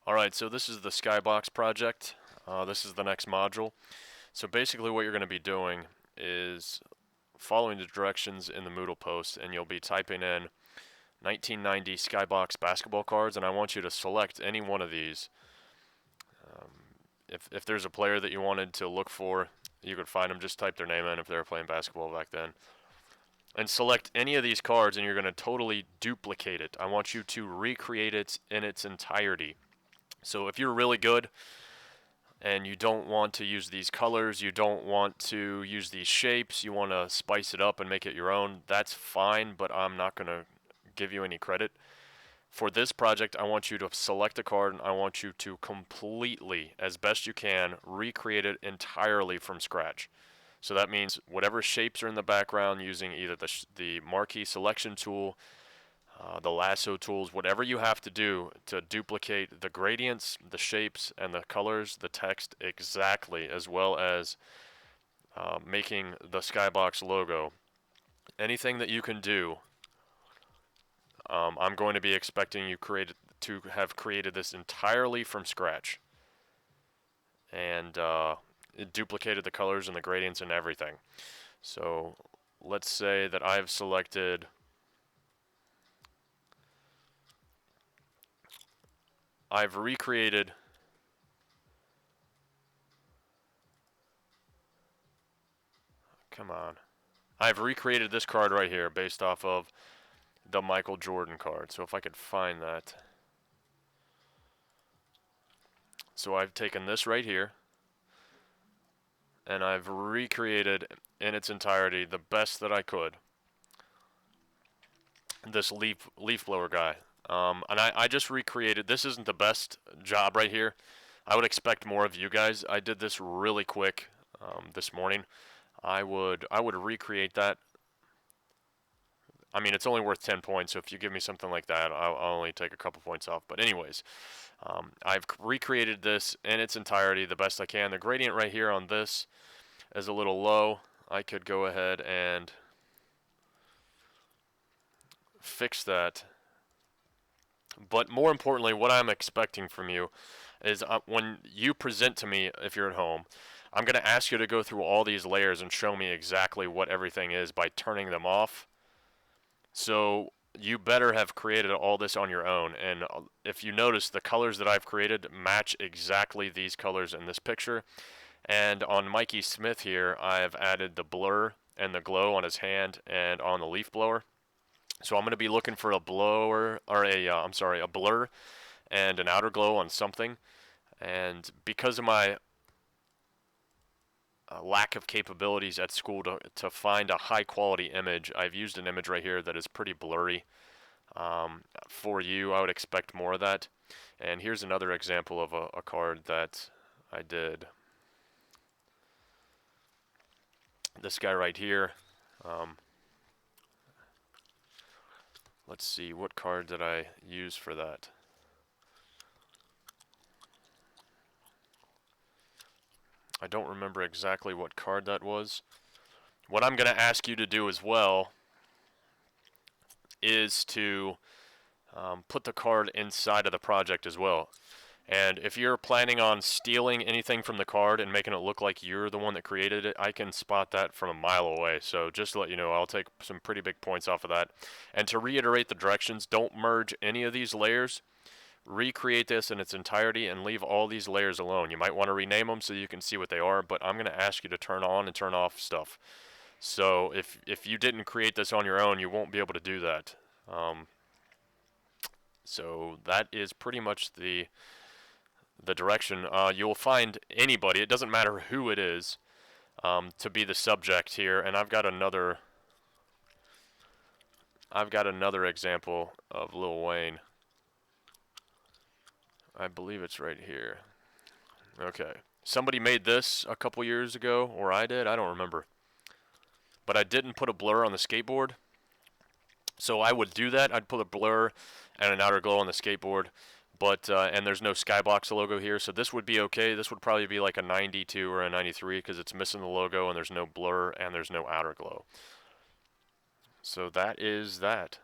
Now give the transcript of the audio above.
Alright, so this is the Skybox project. This is the next module. So basically what you're going to be doing is following the directions in the Moodle post, and you'll be typing in 1990 Skybox basketball cards, and I want you to select any one of these. If there's a player that you wanted to look for, you could find them, just type their name in if they were playing basketball back then. And select any of these cards, and you're going to totally duplicate it. I want you to recreate it in its entirety. So if you're really good and you don't want to use these colors, you don't want to use these shapes, you want to spice it up and make it your own, that's fine, but I'm not going to give you any credit. For this project, I want you to select a card, and I want you to completely, as best you can, recreate it entirely from scratch. So that means whatever shapes are in the background, using either the marquee selection tool, the lasso tools, whatever you have to do to duplicate the gradients, the shapes, and the colors, the text exactly, as well as making the Skybox logo. Anything that you can do, I'm going to be expecting you to have created this entirely from scratch, and it duplicated the colors and the gradients and everything. So let's say that I've selected I've recreated I've recreated this card right here based off of the Michael Jordan card. So if I could find that. So I've taken this right here, and I've recreated in its entirety, the best that I could, this leaf blower guy. And I just recreated. This isn't the best job right here. I would expect more of you guys. I did this really quick this morning. I would recreate that. I mean, it's only worth 10 points, so if you give me something like that, I'll only take a couple points off. But anyways, I've recreated this in its entirety the best I can. The gradient right here on this is a little low. I could go ahead and fix that. But more importantly, what I'm expecting from you is when you present to me, if you're at home, I'm going to ask you to go through all these layers and show me exactly what everything is by turning them off. So you better have created all this on your own. And if you notice, the colors that I've created match exactly these colors in this picture. And on Mikey Smith here, I've added the blur and the glow on his hand and on the leaf blower. So I'm going to be looking for a blower, or a blur and an outer glow on something. And because of my lack of capabilities at school to find a high quality image, I've used an image right here that is pretty blurry. For you, I would expect more of that. And here's another example of a card that I did. This guy right here. Let's see, what card did I use for that? I don't remember exactly what card that was. What I'm going to ask you to do as well is to put the card inside of the project as well. And if you're planning on stealing anything from the card and making it look like you're the one that created it, I can spot that from a mile away. So just to let you know, I'll take some pretty big points off of that. And to reiterate the directions, don't merge any of these layers. Recreate this in its entirety and leave all these layers alone. You might want to rename them so you can see what they are, but I'm going to ask you to turn on and turn off stuff. So if you didn't create this on your own, you won't be able to do that. So that is pretty much the direction. You'll find anybody, it doesn't matter who it is, to be the subject here. And I've got another example of Lil Wayne. I believe it's right here. Okay. Somebody made this a couple years ago, or I did, I don't remember. But I didn't put a blur on the skateboard. So I would do that. I'd put a blur and an outer glow on the skateboard. But and there's no Skybox logo here, so this would be okay. This would probably be like a 92 or a 93 because it's missing the logo and there's no blur and there's no outer glow. So that is that.